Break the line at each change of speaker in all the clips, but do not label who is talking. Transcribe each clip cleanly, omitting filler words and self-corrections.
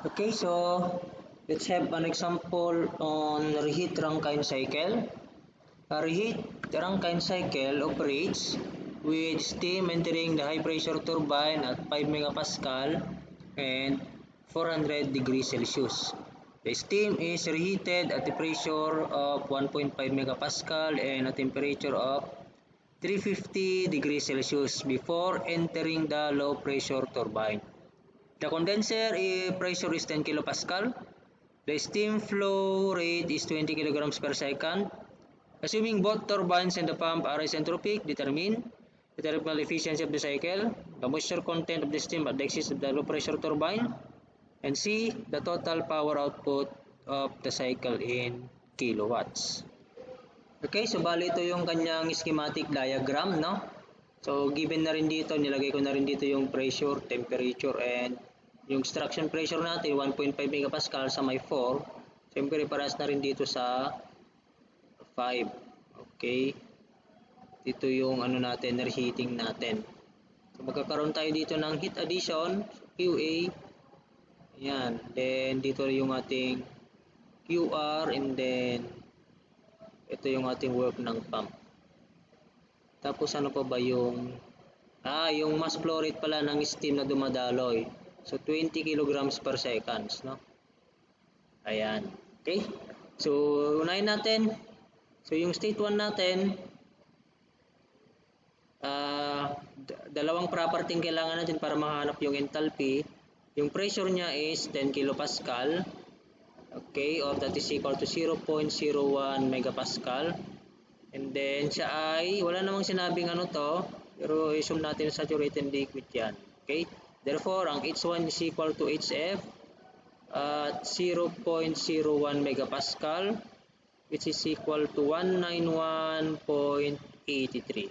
Okay, so let's have an example on reheat Rankine cycle. A reheat Rankine cycle operates with steam entering the high pressure turbine at 5 megapascal and 400 degrees Celsius. The steam is reheated at the pressure of 1.5 megapascal and a temperature of 350 degrees Celsius before entering the low pressure turbine. The condenser pressure is 10 kilopascal. The steam flow rate is 20 kilograms per second. Assuming both turbines and the pump are isentropic, determine the thermal efficiency of the cycle, the moisture content of the steam at the axis of the low pressure turbine, and C, the total power output of the cycle in kilowatts. Okay, so bali ito yung kanyang schematic diagram, no? So given na rin dito, nilagay ko na rin dito yung pressure, temperature, and yung extraction pressure natin 1.5 megapascal sa may 4. Siyempre paras na rin dito sa 5. Okay. Dito yung ano natin, reheating natin. So magkakaroon tayo dito ng heat addition, QA. Ayan. Then dito yung ating QR, and then ito yung ating work ng pump. Tapos ano pa ba yung yung mass flow rate pala ng steam na dumadaloy. So 20 kilograms per seconds, no? Ayan. Okay? So unahin natin. So yung state 1 natin, dalawang property yung kailangan natin para mahanap yung enthalpy. Yung pressure niya is 10 kilopascal. Okay, or that is equal to 0.01 megapascal. And then siya ay wala namang sinabing ano to, pero assume natin saturated liquid yan. Okay? Therefore, ang H1 is equal to HF at 0.01 megapascal, which is equal to 191.83.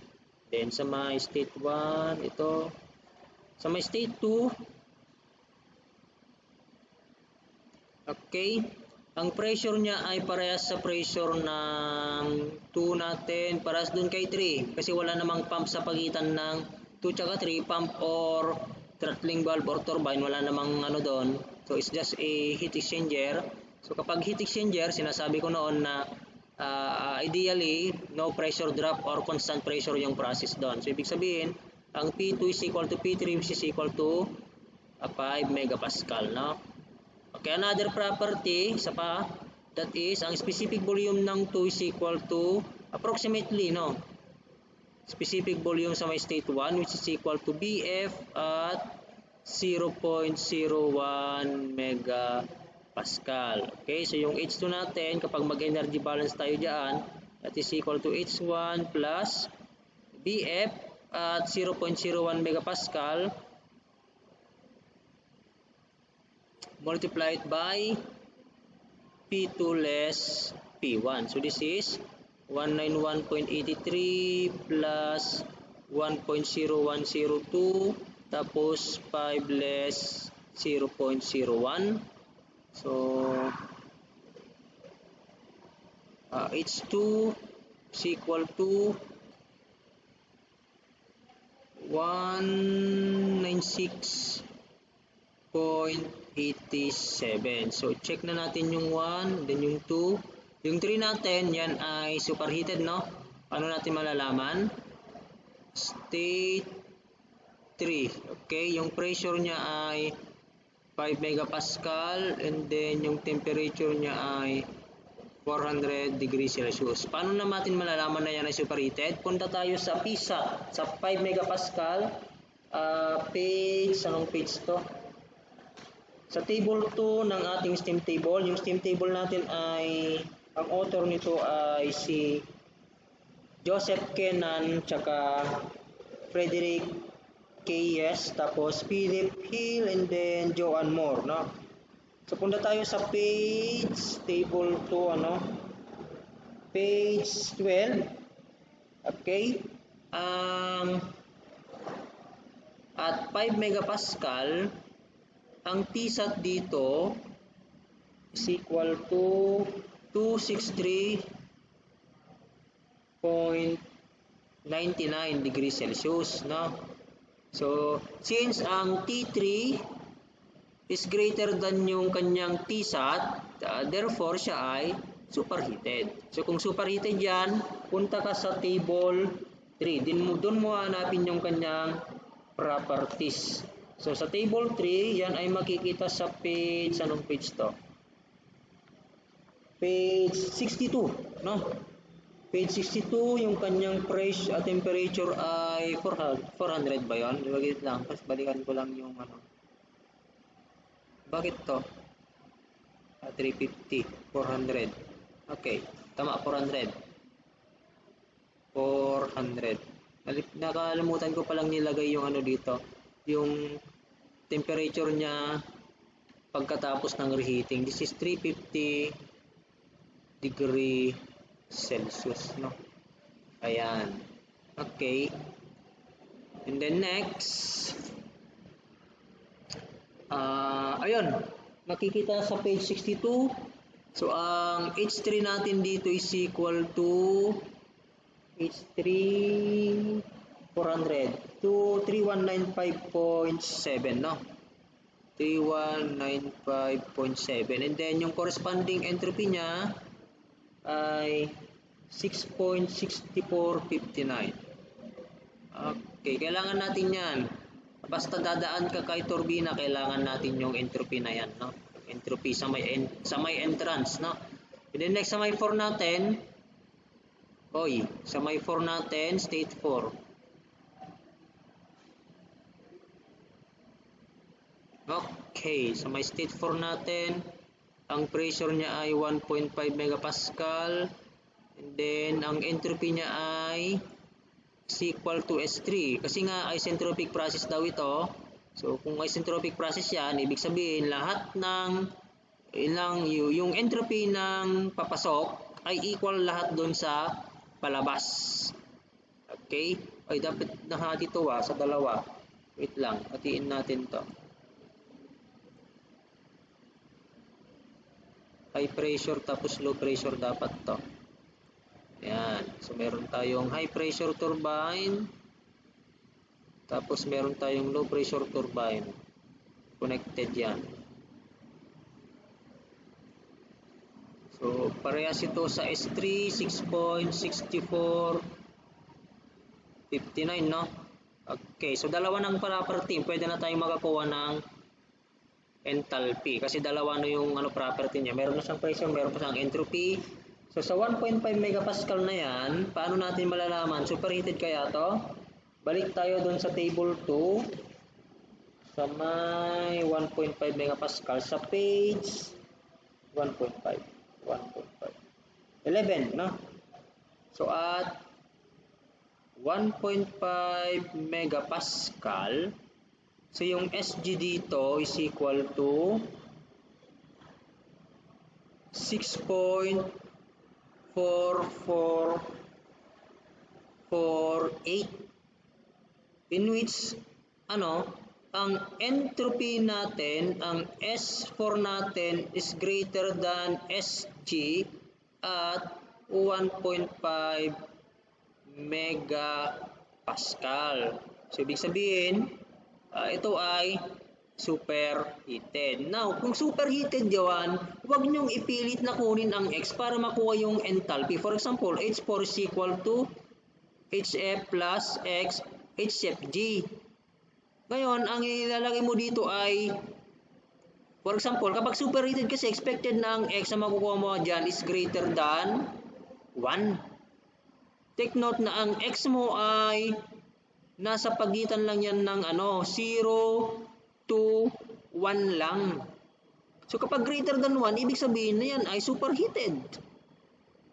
Then sa may state 1, ito. Sa may state 2, okay, ang pressure niya ay parehas sa pressure ng 2 natin, parehas dun kay 3. Kasi wala namang pump sa pagitan ng 2 tsaka 3, pump or throttling valve or turbine, wala namang ano doon. So it's just a heat exchanger. So kapag heat exchanger, sinasabi ko noon na ideally, no pressure drop or constant pressure yung process doon. So ibig sabihin, ang P2 is equal to P3, which is equal to 5 megapascal, no? Okay, another property, isa pa, that is, ang specific volume ng 2 is equal to, approximately, no? Specific volume sa may state 1, which is equal to BF at 0.01 megapascal. Okay, so yung H2 natin, kapag mag-energy balance tayo dyan, that is equal to H1 plus BF at 0.01 megapascal multiplied by P2 less P1. So this is 191.83 plus 1.0102 tapos 5 less 0.01. So H2 is equal to 196.87. So check na natin yung 1, then yung 2. Yung 3 natin, yan ay superheated, no? Ano natin malalaman? State 3. Okay, yung pressure niya ay 5 megapascal and then yung temperature niya ay 400 degrees Celsius. Paano natin malalaman na yan ay superheated? Punta tayo sa PISA, sa 5 megapascal, anong page to? Sa table 2 ng ating steam table. Yung steam table natin ay, ang author nito ay si Joseph Kennan tsaka Frederick K.S. tapos Philip Hill and then Joan Moore, no? So punta tayo sa page table 2, ano? Page 12. Okay? At 5 megapascal, ang Tsat dito is equal to 263.99 degrees Celsius, no? So since ang T3 is greater than yung kanyang Tsat, therefore siya ay superheated. So kung superheated yan, punta ka sa table 3. Doon mo hanapin yung kanyang properties. So sa table 3, yan ay makikita sa page, anong page to? Page 62, no? Page 62, yung kanyang pressure at temperature ay 400 ba yun? Wait lang, tapos balikan ko lang yung ano. Bakit to? 350, 400. Okay, tama, 400. 400. Nakalimutan ko palang nilagay yung ano dito. Yung temperature niya pagkatapos ng reheating. This is 350 degree Celsius, no? Ayan. Okay. And then next, ayun, makikita sa page 62. So, ang H3 natin dito is equal to H3 400 to 3195.7, no? 3195.7. And then, yung corresponding entropy niya ay 6.6459. Okay, kailangan natin yan. Basta dadaan ka kay turbina, kailangan natin yung entropy na yan, no? Entropy sa may entrance, no? And then next sa may 4 natin, sa may 4 natin, state 4. Okay, sa may state 4 natin, ang pressure niya ay 1.5 megapascal. And then, ang entropy niya ay is equal to S3. Kasi nga, isentropic process daw ito. So, kung isentropic process yan, ibig sabihin, lahat ng yung entropy ng papasok ay equal lahat doon sa palabas. Okay? Ay, dapat nahati ito sa dalawa. Wait lang, hatiin natin to. High pressure tapos low pressure dapat to. Ayan. So, meron tayong high pressure turbine. Tapos, meron tayong low pressure turbine. Connected yan. So, parehas ito sa S3, 6.6459, no? Okay. So, dalawa ng property. Pwede na tayong makakuha ng enthalpy. Kasi dalawa na yung property niya. Meron na siyang pressure, meron pa siyang entropy. So, sa 1.5 megapascal na yan, paano natin malalaman? Superheated kaya to? Balik tayo dun sa table 2. Sa may 1.5 megapascal sa page 1.5. 11, no? So, at 1.5 megapascal, so yung SG dito is equal to 6.4448, in which ang entropy natin, ang S4 natin is greater than SG at 1.5 megapascal. So, ibig sabihin, ito ay superheated. Now, kung superheated yawan, huwag niyong ipilit na kunin ang X para makuha yung enthalpy. For example, H4 is equal to HF plus X, HFG. Ngayon, ang ilalagay mo dito ay, for example, kapag superheated kasi, expected na ang X na makukuha mo dyan is greater than 1. Take note na ang X mo ay nasa pagitan lang yan ng 0 to 1 lang. So kapag greater than 1, ibig sabihin na yan ay superheated.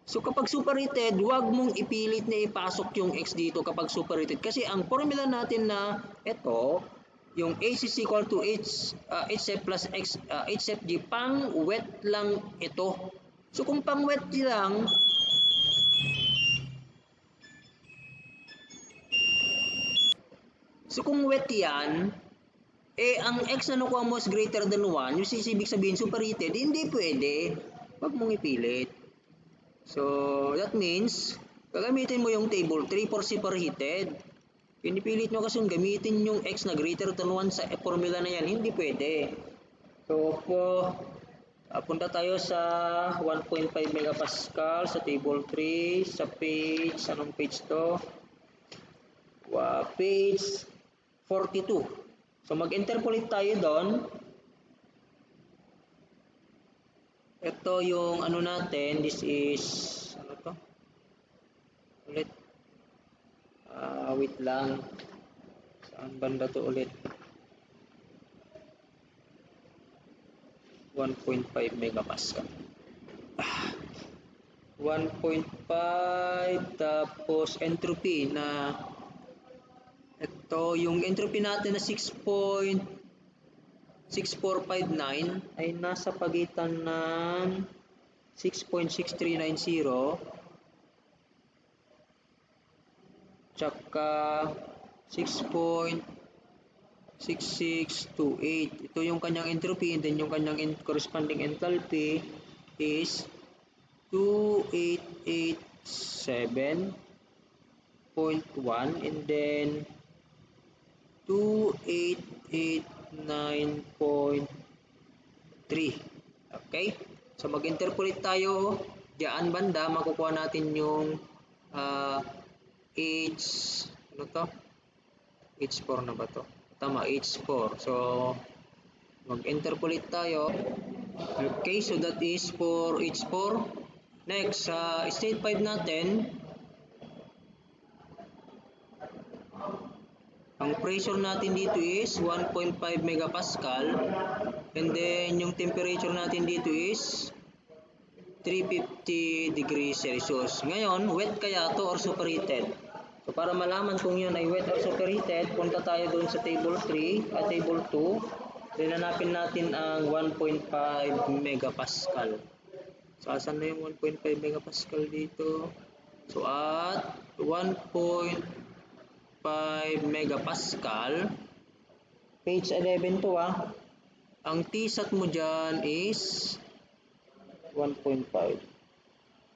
So kapag superheated, huwag mong ipilit na ipasok yung X dito kapag superheated. Kasi ang formula natin na ito, yung H is equal to HF plus X, HFG, pang wet lang ito. So kung pang wet lang, so kung wet yan, ang X na nakuha mo is greater than 1, yung ibig sabihin superheated, hindi pwede. Huwag mong ipilit. So, that means, gagamitin mo yung table 3 for superheated. Pinipilit nyo kasi gamitin yung X na greater than 1 sa formula na yan, hindi pwede. So punta tayo sa 1.5 megapascal sa table 3 sa page, anong page to? Page 42. So mag-interpolate tayo doon. Ito yung ano natin, this is ano to? Ulit. Wait lang. Saan banda to ulit? 1.5 megapascal. 1.5 tapos entropy na ito yung entropy natin na 6.6459 ay nasa pagitan ng 6.6390 tsaka 6.6628. Ito yung kanyang entropy, and then yung kanyang corresponding enthalpy is 2887.1 and then 2889.3. Okay? So mag-interpolate tayo diyan banda, makukuha natin yung ano to? H4 na ba to? Tama, H4. So mag-interpolate tayo. Okay, so that is for H4. Next, sa state 5 natin, ang pressure natin dito is 1.5 megapascal and then yung temperature natin dito is 350 degrees Celsius. Ngayon, wet kaya to or superheated? So para malaman kung yun ay wet or superheated, punta tayo doon sa table 3 at table 2. Then hanapin natin ang 1.5 megapascal. So asan na yung 1.5 megapascal dito? So at 1.5 megapascal, page 11 to ang Tsat mo dyan is 1.5.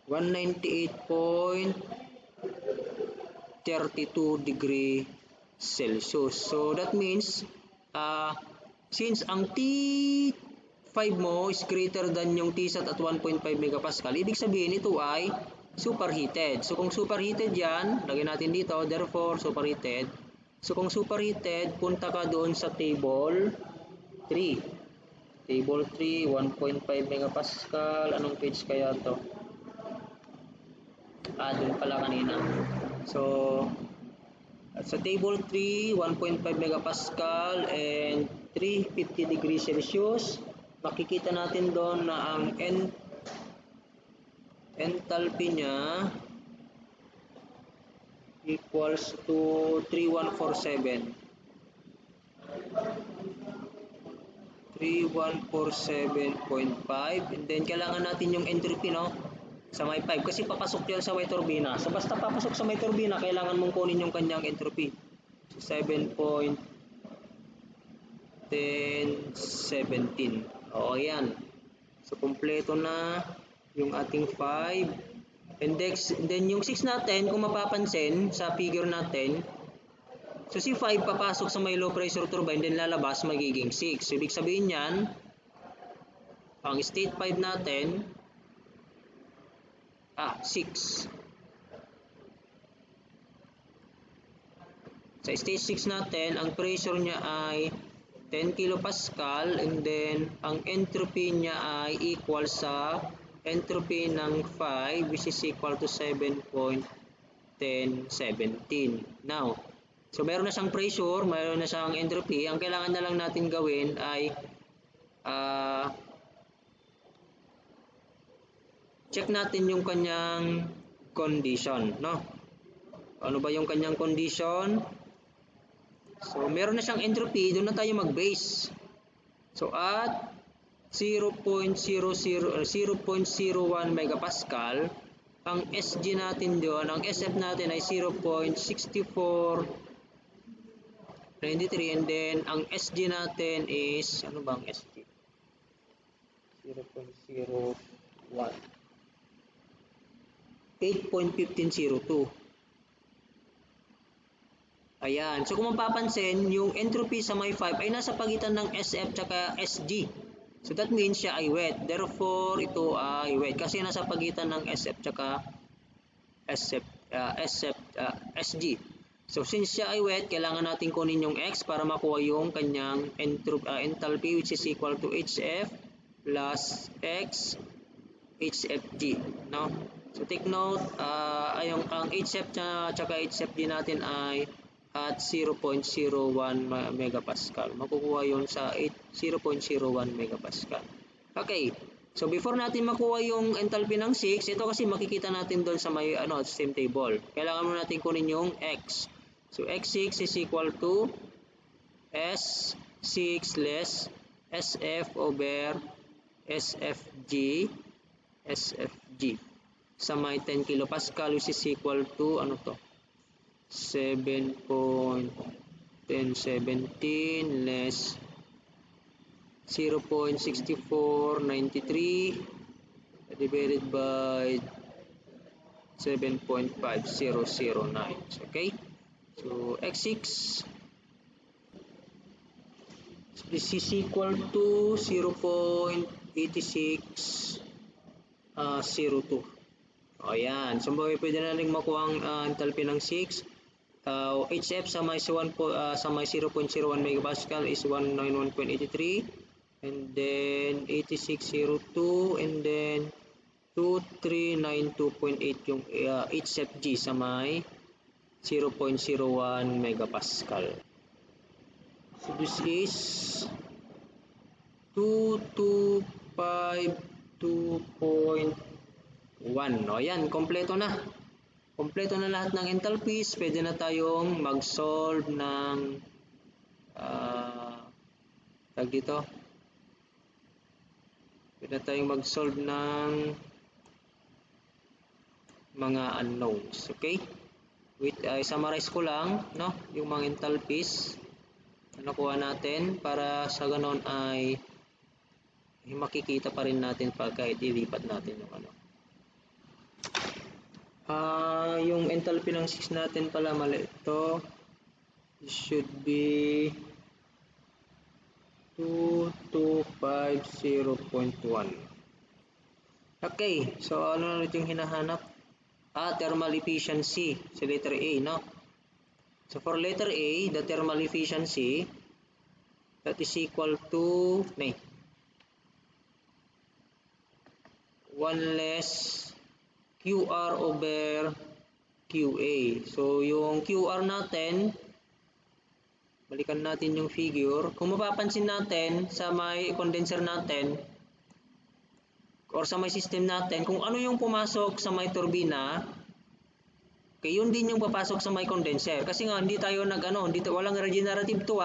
198.32 degree Celsius. So that means since ang T5 mo is greater than yung Tsat at 1.5 megapascal, ibig sabihin ito ay superheated. So kung superheated yan, lagyan natin dito, therefore superheated. So kung superheated, punta ka doon sa table 3. Table 3, 1.5 megapascal. Anong page kaya to? Doon pala kanina. So, sa table 3, 1.5 megapascal and 350 degrees Celsius. Makikita natin doon na ang enthalpy niya equals to 3147. 3147.5 and then kailangan natin yung entropy sa may 5 kasi papasok yan sa may turbina. So basta papasok sa may turbina, kailangan mong kunin yung kanyang entropy. So 7.1017. Yan. So kumpleto na yung ating 5 index. And then yung 6 natin, kung mapapansin sa figure natin, so si 5 papasok sa may low pressure turbine, then lalabas magiging 6. So ibig sabihin yan, ang state 5 natin, 6. Sa stage 6 natin, ang pressure niya ay 10 kilopascal and then ang entropy niya ay equal sa entropy ng 5 which is equal to 7.1017. Now, so meron na siyang pressure, meron na siyang entropy. Ang kailangan na lang natin gawin ay check natin yung kanyang condition, Ano ba yung kanyang condition? So meron na siyang entropy, doon na tayo mag-base. So at 0.01 megapascal, ang SG natin doon, ang SF natin ay 0.6493 and then ang SG natin is, ano bang SG? 0.01 8.1502. Ayan. So kung mapapansin, yung entropy sa may 5 ay nasa pagitan ng SF tsaka SG. So that means siya ay wet. Therefore, ito ay wet kasi nasa pagitan ng SF tsaka SG. So since siya ay wet, kailangan natin kunin yung X para makuha yung kanyang enthalpy, which is equal to HF plus X HFG, no? So take note, ang HF tsaka HFG natin ay at 0.01 megapascal. Makukuha yun sa 0.01 megapascal. Okay. So before natin makuha yung enthalpy ng 6, ito kasi makikita natin doon sa may same table. Kailangan mo natin kunin yung X. So X6 is equal to S6 less SF over SFG sa may 10 kilopascal, which is equal to 7.1017 less 0.6493 divided by 7.5009. Okay, so X6, so this is equal to 0.8602. Ayan, so pwede na rin makuha ang enthalpy ng 6. HF sa may 0.01 megapascal is 191.83, and then 8602, and then 2392.8 yung HFG sa may 0.01 megapascal. So this is 2252.1. Ayan, kompleto na. Kompleto na lahat ng enthalpies. Pwede na tayong mag-solve ng Pwede na tayong mag-solve ng mga unknowns. Okay? Summarize ko lang, no, yung mga enthalpies na nakuha natin para sa ganon ay makikita pa rin natin pag kahit ilipat natin yung yung enthalpy ng 6 natin pala mali ito. It should be 2250.1. Okay, so ano na ulit yung hinahanap? Thermal efficiency sa letter A, no? So for letter A, the thermal efficiency, that is equal to 1 less QR over QA. So yung QR natin, balikan natin yung figure. Kung mapapansin natin sa may condenser natin or sa may system natin, kung ano yung pumasok sa may turbina, okay, yun din yung papasok sa may condenser. Kasi nga hindi tayo walang regenerative to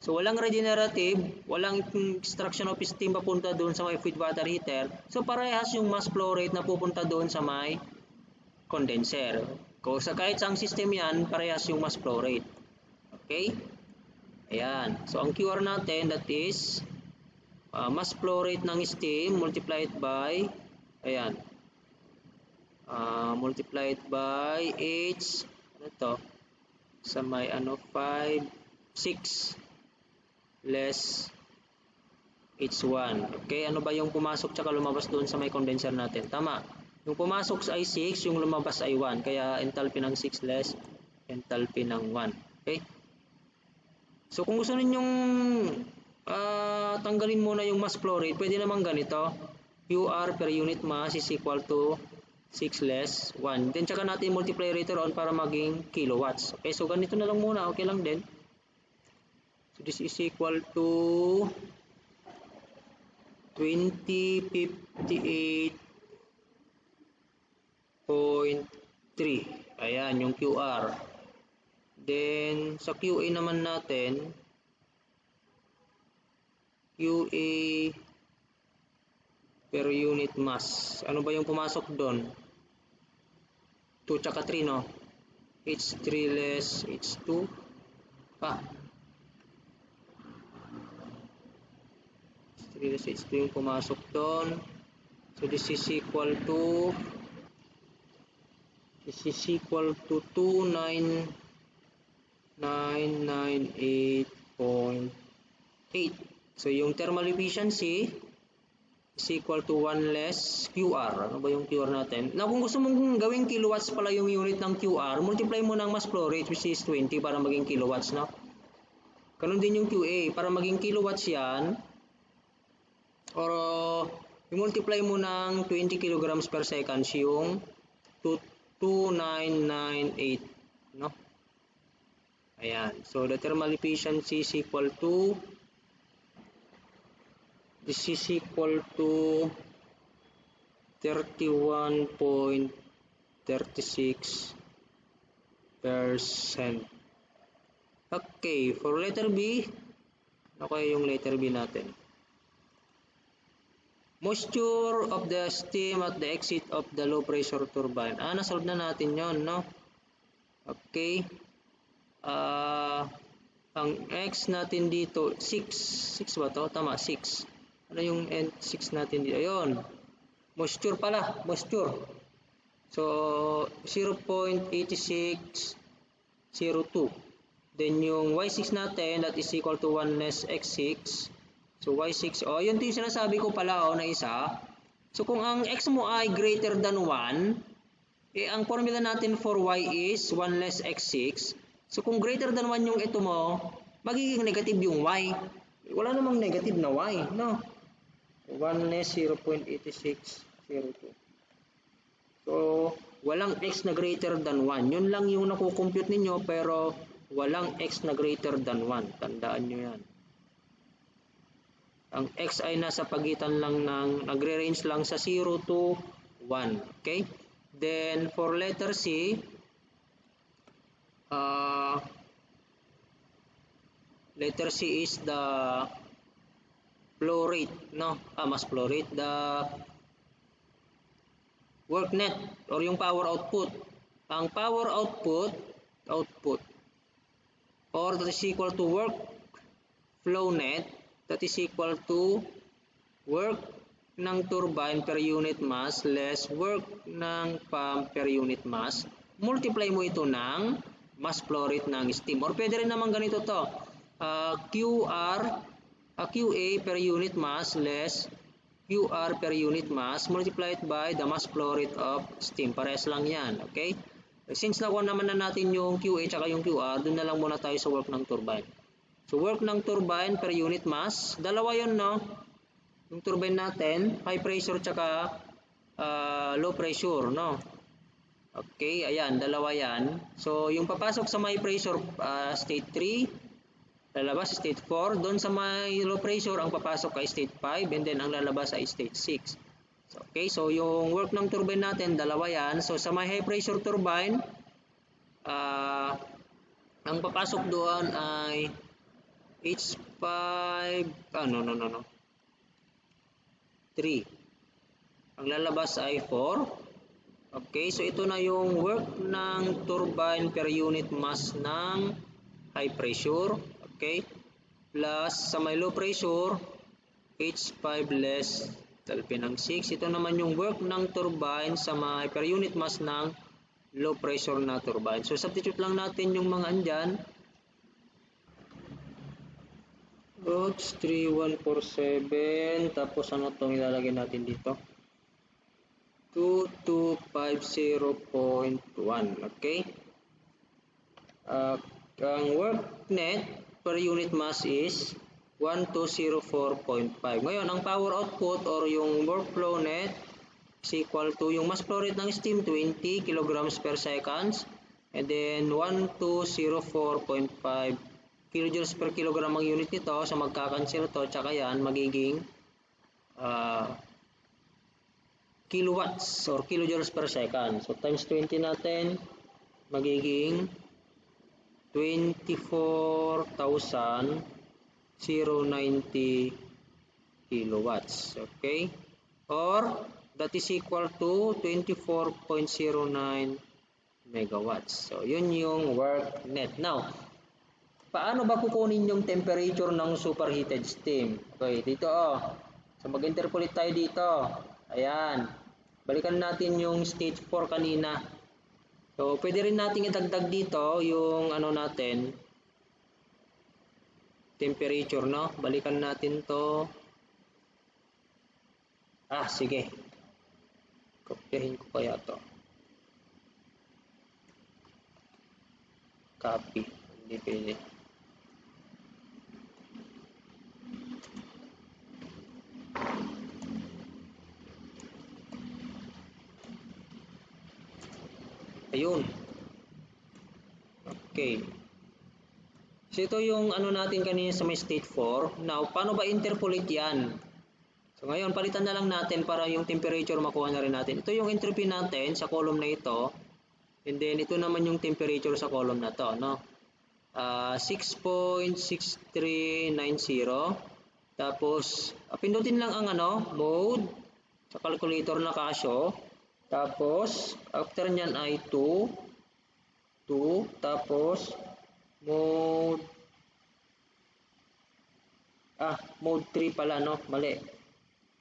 So walang regenerative, walang extraction of steam papunta doon sa may feed water heater. So parehas yung mass flow rate na pupunta doon sa may condenser. Kahit sa system yan, parehas yung mass flow rate. Okay? Ayan. So ang QR natin, that is mass flow rate ng steam multiplied by multiplied by H sa may 6 less H1. Okay, ano ba yung pumasok tsaka lumabas doon sa may condenser natin? Tama. Yung pumasok ay 6, yung lumabas ay 1. Kaya enthalpy ng 6 less enthalpy ng 1. Okay? So kung gusto ninyong tanggalin muna yung mass flow rate, pwede naman ganito. QR per unit mass is equal to 6 less 1. Then tsaka natin multiply later on para maging kilowatts. Okay, so ganito na lang muna. Okay lang din. So this is equal to 2058.3. Ayan, yung QR. Then, sa QA naman natin, QA per unit mass. Ano ba yung pumasok doon? 2 tsaka 3, no? H3 less H2. H2 yung pumasok doon. So this is equal to 29998.8. So, yung thermal efficiency is equal to 1 less QR. Ano ba yung QR natin? Now, kung gusto mong gawing kilowatts pala yung unit ng QR, multiply mo ng mass flow rate which is 20 para maging kilowatts, no? Ganun din yung QA. Para maging kilowatts yan, or i-multiply mo ng 20 kilograms per seconds yung 2998, no? Ayan. So, the thermal efficiency is equal to 31.36%. Okay, for letter B, ano kaya yung letter B natin? Moisture of the steam at the exit of the low pressure turbine. Nasolve na natin yon, no? Okay. Ang X natin dito, 6 ba to? Tama, 6. Ano yung 6 natin dito? Ayun. Moisture pala, moisture. So, 0.8602. Then yung Y6 natin, that is equal to 1 less X6. So, Y6, yun yung sinasabi ko pala, na isa. So, kung ang X mo ay greater than 1, ang formula natin for Y is 1 less X6. So, kung greater than 1 yung ito mo, magiging negative yung Y. Wala namang negative na Y, no? 1 less 0.8602. So, walang X na greater than 1. Yun lang yung nakukompute ninyo, pero walang X na greater than 1. Tandaan nyo yan. Ang X ay nasa pagitan lang ng, nagre-range lang sa 0 to 1. Okay? Then, for letter C, letter C is the flow rate, no? Mass flow rate, the work net or yung power output. Ang power output or that is equal to work flow net, that is equal to work ng turbine per unit mass less work ng pump per unit mass. Multiply mo ito ng mass flow rate ng steam. Or pwede rin naman ganito to. QA per unit mass less QR per unit mass multiplied by the mass flow rate of steam. Parehas lang yan. Okay? Since nakuha naman na natin yung QA tsaka yung QR, dun na lang muna tayo sa work ng turbine. So, work ng turbine per unit mass. Dalawa yun, no? Yung turbine natin, high pressure tsaka low pressure, no? Okay, ayan, dalawa yan. So, yung papasok sa high pressure, state 3, lalabas state 4. Doon sa may low pressure, ang papasok ay state 5, and then ang lalabas ay state 6. So, okay, so yung work ng turbine natin, dalawa yan. So, sa may high pressure turbine, ang papasok doon ay H5, 3. Ang lalabas ay 4. Okay, so ito na yung work ng turbine per unit mass ng high pressure. Okay, plus sa may low pressure, H5 less talpin ng 6. Ito naman yung work ng turbine sa may per unit mass ng low pressure na turbine. So, substitute lang natin yung mga andyan. Oops, 3147. Tapos ano itong ilalagay natin dito? 2250.1. Okay? Ang work net per unit mass is 1204.5. Ngayon, ang power output or yung workflow net is equal to yung mass flow rate ng steam 20 kilograms per seconds, and then 1204.5 kilojoules per kilogram ang unit nito. So magkakancel to, tsaka yan magiging kilowatts or kilojoules per second. So times 20 natin magiging 24,090 kilowatts. Okay? Or that is equal to 24.09 megawatts. So yun yung work net. Now, paano ba kukunin yung temperature ng superheated steam? Okay, dito So mag-interpolate tayo dito. Ayan. Balikan natin yung stage 4 kanina. So pwede rin natin idagdag dito yung ano natin, temperature, no? Balikan natin to. Sige. Kopyahin ko kaya to. Copy. Hindi pwede. Ayun. Okay. So ito yung ano natin kanina sa may state 4. Now, paano ba interpolate yan? So ngayon, palitan na lang natin para yung temperature makuha na rin natin. Ito yung entropy natin sa column na ito. And then, ito naman yung temperature sa column na to, no? 6.6390. Tapos, pindutin lang ang mode sa calculator na Casio. Tapos, after nyan ay 2. Tapos, mode 3 pala, no? Mali.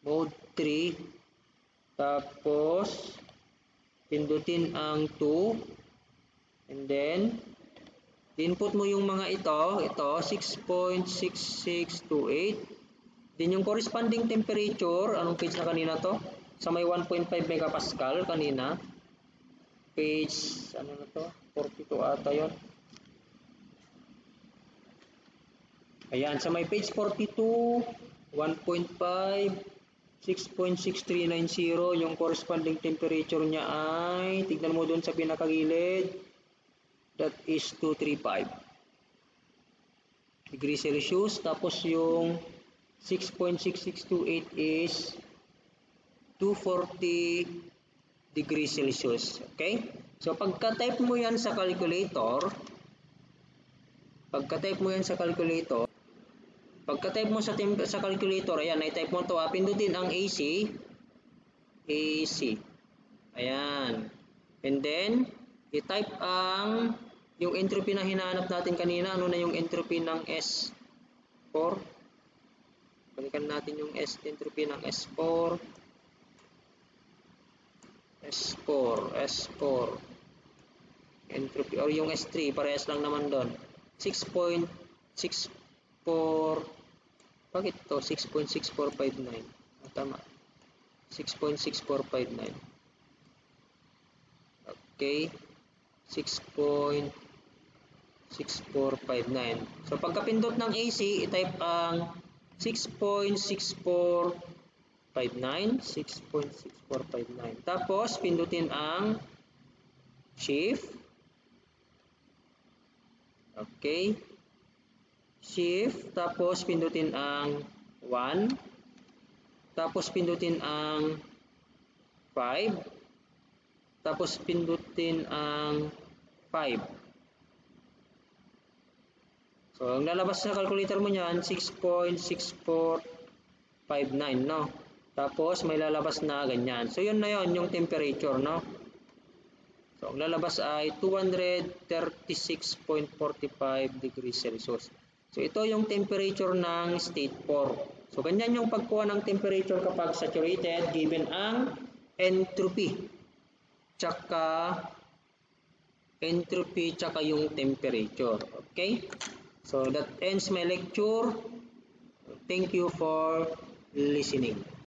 Mode 3. Tapos, pindutin ang 2. And then, input mo yung mga ito 6.6628. Then yung corresponding temperature, anong page na kanina to? Sa may 1.5 megapascal kanina. Page, ano na to? 42 ata yun. Ayan, sa may page 42, 1.5, 6.6390, yung corresponding temperature niya ay, tignan mo dun sa pinakagilid, that is 235 degrees Celsius. Tapos yung 6.6628 is 240 degrees Celsius. Okay? So, pagka-type mo yan sa calculator, pagka-type mo sa calculator, ayan, i-type mo to, pindutin ang AC. Ayan. And then, i-type yung entropy na hinahanap natin kanina. Ano na yung entropy ng S4? Balikan natin yung entropy ng S4. Entropy, or yung S3, parehas lang naman doon. 6.64, bakit to? 6.6459. Tama. 6.6459. Okay. 6.6459. So, pagkapindot ng AC, i-type ang 6.6459. Tapos, pindutin ang shift. Okay. Shift. Tapos, pindutin ang 1. Tapos, pindutin ang 5. Tapos, pindutin ang 5. So, ang lalabas sa calculator mo niyan, 6.6459, no? Tapos, may lalabas na ganyan. So, yun na yun, yung temperature, no? So, ang lalabas ay 236.45 degrees Celsius. So, ito yung temperature ng state 4. So, ganyan yung pagkuha ng temperature kapag saturated given ang entropy. Tsaka yung temperature. Okay? So, that ends my lecture. Thank you for listening.